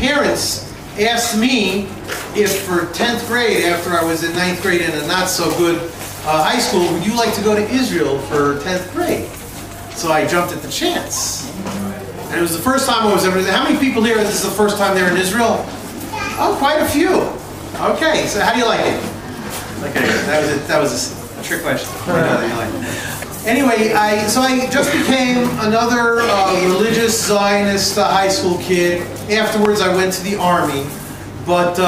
parents asked me if for 10th grade, after I was in 9th grade in a not so good high school, would you like to go to Israel for 10th grade? So I jumped at the chance. And it was the first time I was ever there. How many people here, this is the first time they're in Israel? Oh, quite a few. Okay, so how do you like it? Okay, that was a trick question. I know that you like it. Anyway, so I just became another religious Zionist high school kid. Afterwards, I went to the army. But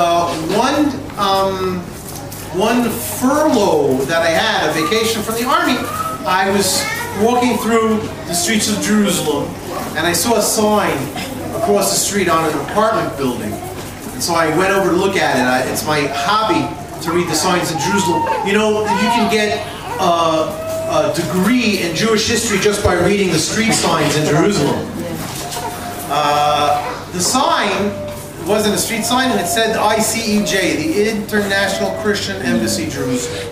one furlough that I had, a vacation from the army, I was walking through the streets of Jerusalem, and I saw a sign across the street on an apartment building. And so I went over to look at it. It's my hobby to read the signs in Jerusalem. You know, you can get a degree in Jewish history just by reading the street signs in Jerusalem. The sign wasn't a street sign, and it said ICEJ, the International Christian Embassy, Jerusalem.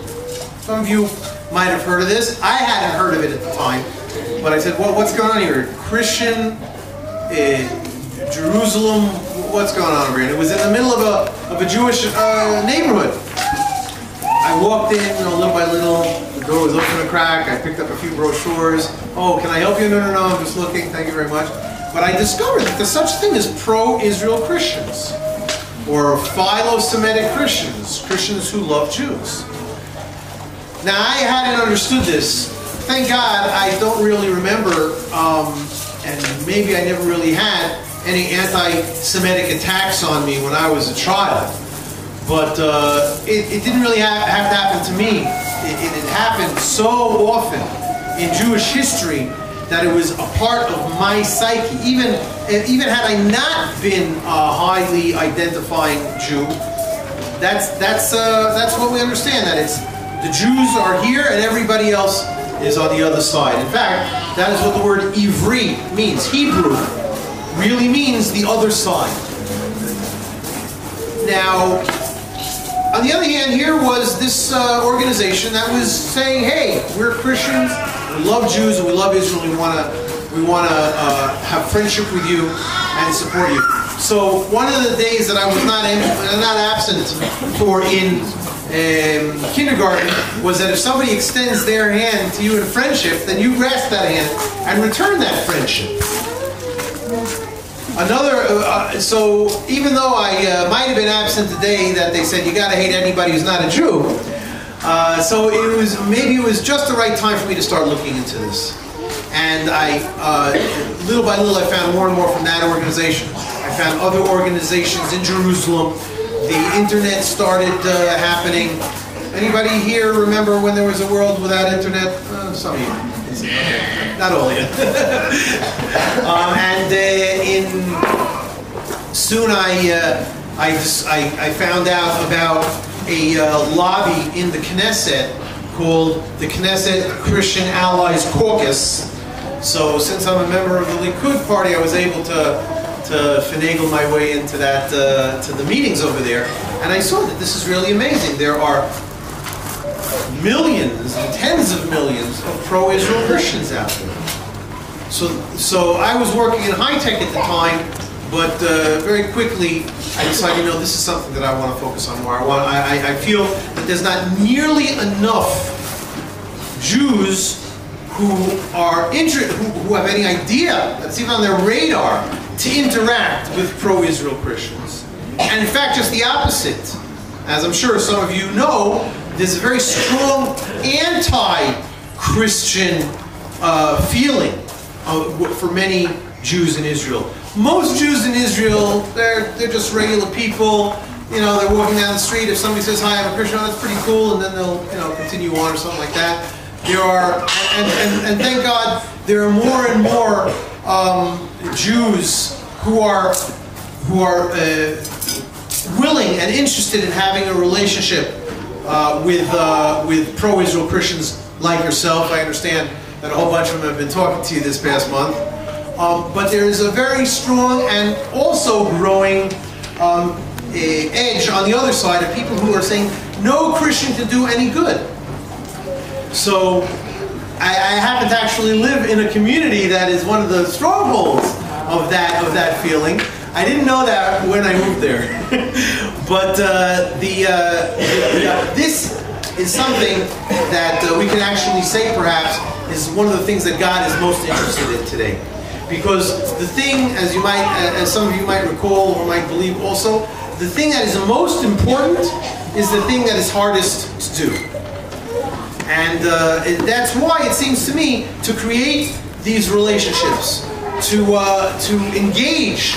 Some of you might have heard of this. I hadn't heard of it at the time, but I said, well, what's going on here? Christian, Jerusalem, what's going on over here? And it was in the middle of a Jewish neighborhood. I walked in, little by little. The door was open a crack. I picked up a few brochures. Oh, can I help you? No, I'm just looking. Thank you very much. But I discovered that there's such a thing as pro-Israel Christians, or philo-Semitic Christians, Christians who love Jews. Now, I hadn't understood this. Thank God I don't really remember, and maybe I never really had any anti-Semitic attacks on me when I was a child. But it didn't really have to happen to me. It happened so often in Jewish history that it was a part of my psyche. Even had I not been a highly identifying Jew, that's what we understand. That it's the Jews are here and everybody else is on the other side. In fact, that is what the word Ivri means. Hebrew really means the other side. Now, on the other hand, here was this organization that was saying, "Hey, we're Christians. We love Jews and we love Israel. We want to have friendship with you and support you." So one of the days that I was not absent for in kindergarten was that if somebody extends their hand to you in friendship, then you grasp that hand and return that friendship. So even though I might have been absent today, that they said you got to hate anybody who's not a Jew. So maybe it was just the right time for me to start looking into this. And little by little, I found more and more from that organization. I found other organizations in Jerusalem. The internet started happening. Anybody here remember when there was a world without internet? Some of you. Okay. Not all of you. Soon I found out about a lobby in the Knesset called the Knesset Christian Allies Caucus. So since I'm a member of the Likud party, I was able to finagle my way into that to the meetings over there, and I saw that this is really amazing. There are millions and tens of millions of pro-Israel Christians out there. So I was working in high tech at the time, but very quickly I decided, this is something that I want to focus on more. I feel that there's not nearly enough Jews who are who have any idea, that's even on their radar, to interact with pro-Israel Christians. And in fact, just the opposite. As I'm sure some of you know, there's a very strong anti-Christian feeling for many Jews in Israel. Most Jews in Israel, they're just regular people. They're walking down the street. If somebody says, "Hi, I'm a Christian," that's pretty cool, and then they'll continue on or something like that. There are, and thank God, there are more and more Jews who are willing and interested in having a relationship with pro-Israel Christians like yourself. I understand that a whole bunch of them have been talking to you this past month. But there is a very strong and also growing edge on the other side of people who are saying no Christian can do any good. So I happen to actually live in a community that is one of the strongholds of that feeling. I didn't know that when I moved there. But this is something that we can actually say perhaps is one of the things that God is most interested in today. Because the thing, as some of you might recall or might believe also, the thing that is most important is the thing that is hardest to do. And that's why it seems to me to create these relationships, to engage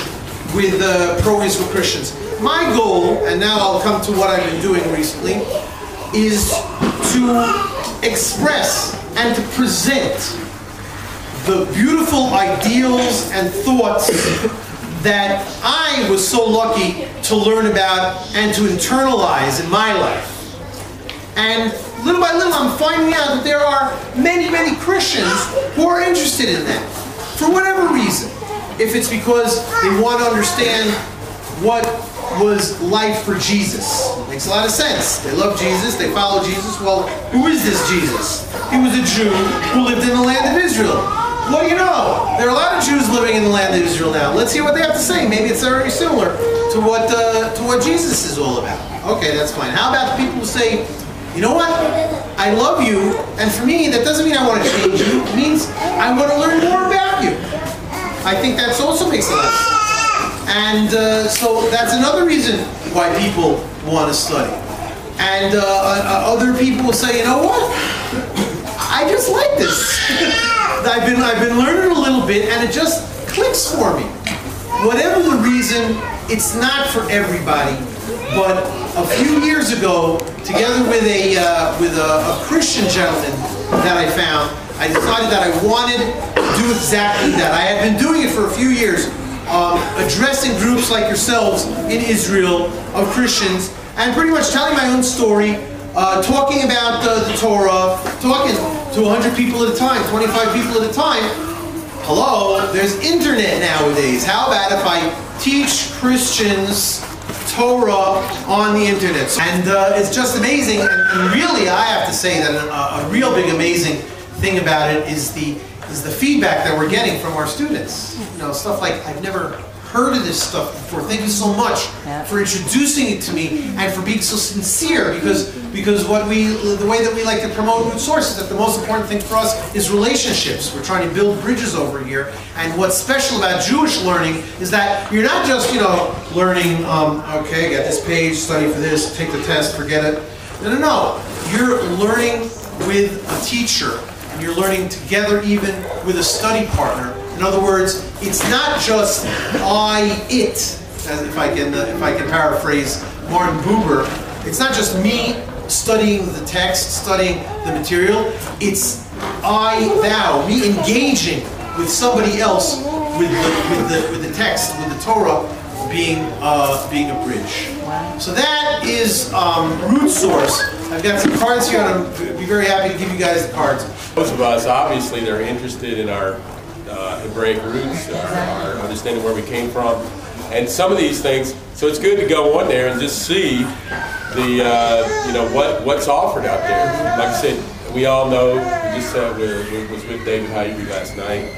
with pro-Israel Christians. My goal, and now I'll come to what I've been doing recently, is to express and to present the beautiful ideals and thoughts that I was so lucky to learn about and to internalize in my life. And little by little I'm finding out that there are many, many Christians who are interested in that, for whatever reason. If it's because they want to understand what was life for Jesus. Makes a lot of sense. They love Jesus, they follow Jesus. Well, who is this Jesus? He was a Jew who lived in the land of Israel. What do you know? There are a lot of Jews living in the land of Israel now. Let's hear what they have to say. Maybe it's very similar to what Jesus is all about. Okay, that's fine. How about the people who say, you know what? I love you, and for me, that doesn't mean I want to change you. It means I want to learn more about you. I think that also makes a lot of sense. And so that's another reason why people want to study. And other people will say, you know what? I just like this. I've been learning a little bit, and it just clicks for me. Whatever the reason, it's not for everybody. But a few years ago, together with a Christian gentleman that I found, I decided that I wanted to do exactly that. I had been doing it for a few years, addressing groups like yourselves in Israel of Christians, and pretty much telling my own story, talking about the Torah, talking to 100 people at a time, 25 people at a time. Hello, there's internet nowadays. How about if I teach Christians Torah on the internet? And it's just amazing, and really I have to say that a real big amazing thing about it is the feedback that we're getting from our students. You know, stuff like, I've never heard of this stuff before. Thank you so much for introducing it to me and for being so sincere, because the way that we like to promote root sources, that the most important thing for us is relationships. We're trying to build bridges over here, and what's special about Jewish learning is that you're not just, you know, learning, okay, get this page, study for this, take the test, forget it. No. You're learning with a teacher, and you're learning together even with a study partner. In other words, it's not just it, as if I can paraphrase Martin Buber. It's not just me studying the text, studying the material. It's thou, me engaging with somebody else with the text, with the Torah being a bridge. Wow. So that is root source. I've got some cards here, and I'll be very happy to give you guys the cards. Most of us, obviously, they're interested in our Hebraic roots, our understanding where we came from, and some of these things. So it's good to go on there and just see the what's offered out there. Like I said, we all know. We just was with David Hayubi last night,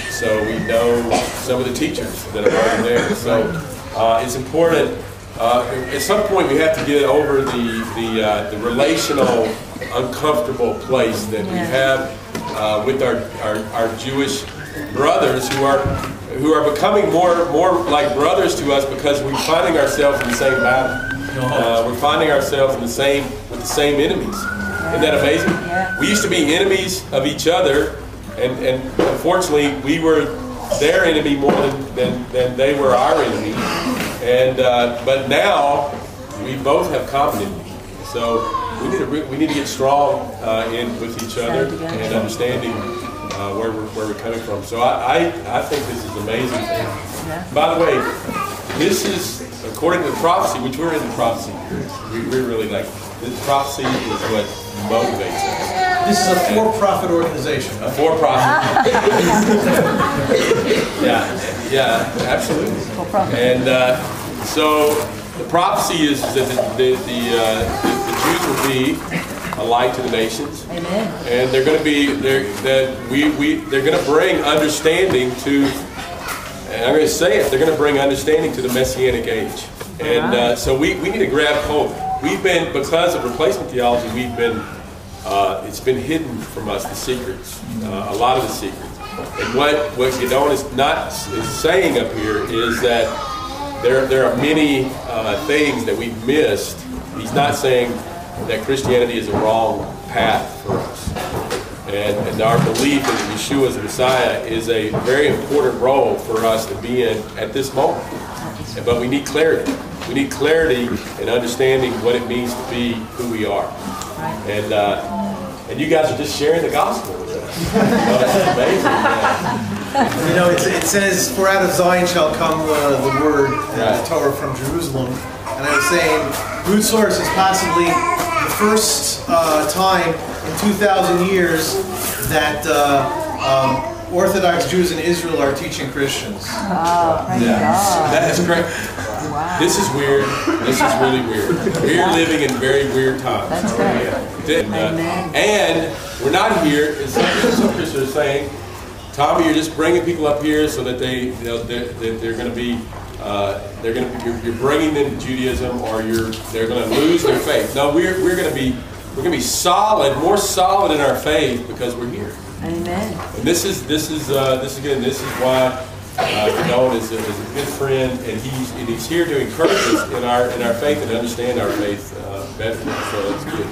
so we know some of the teachers that are already there. So it's important. At some point, we have to get over the relational, uncomfortable place that we have with our Jewish brothers who are becoming more like brothers to us, because we're finding ourselves in the same battle. We're finding ourselves with the same enemies. Isn't that amazing? Yeah. We used to be enemies of each other, and unfortunately we were their enemy more than they were our enemy. And but now we both have common enemy. So we need to get strong with each other and understanding where we're coming from. So I think this is an amazing thing. Yeah. By the way, this is according to the prophecy, which we're in the prophecy. We really like this prophecy is what motivates us. This is a for-profit organization. A for-profit. yeah, absolutely. And so the prophecy is that the Jews will be a light to the nations. Amen. And they're going to be they're going to bring understanding to and I'm going to say it, they're going to bring understanding to the Messianic age. And so we need to grab hold. We've been, because of replacement theology, it's been hidden from us, the secrets, a lot of the secrets. And what Gidon is saying up here is that there are many things that we've missed. He's not saying that Christianity is a wrong path for us. And our belief that Yeshua is the Messiah is a very important role for us to be in at this moment. But we need clarity. We need clarity in understanding what it means to be who we are. And you guys are just sharing the gospel with us. It's amazing. You know, it says, "For out of Zion shall come the word, and the Torah from Jerusalem." And I was saying, Root Source is possibly the first time in 2,000 years that Orthodox Jews in Israel are teaching Christians. Oh, thank God. That is great. Wow. This is weird. This is really weird. We're living in very weird times. That's great. And we're not here, as some Christians are saying, Tommy, you're just bringing people up here so that they're going to be, you're bringing them to Judaism, or they're going to lose their faith. No, we're going to be solid, more solid in our faith because we're here. Amen. And this is why Gidon is a good friend, and he's here to encourage us in our faith and understand our faith better. So it's good.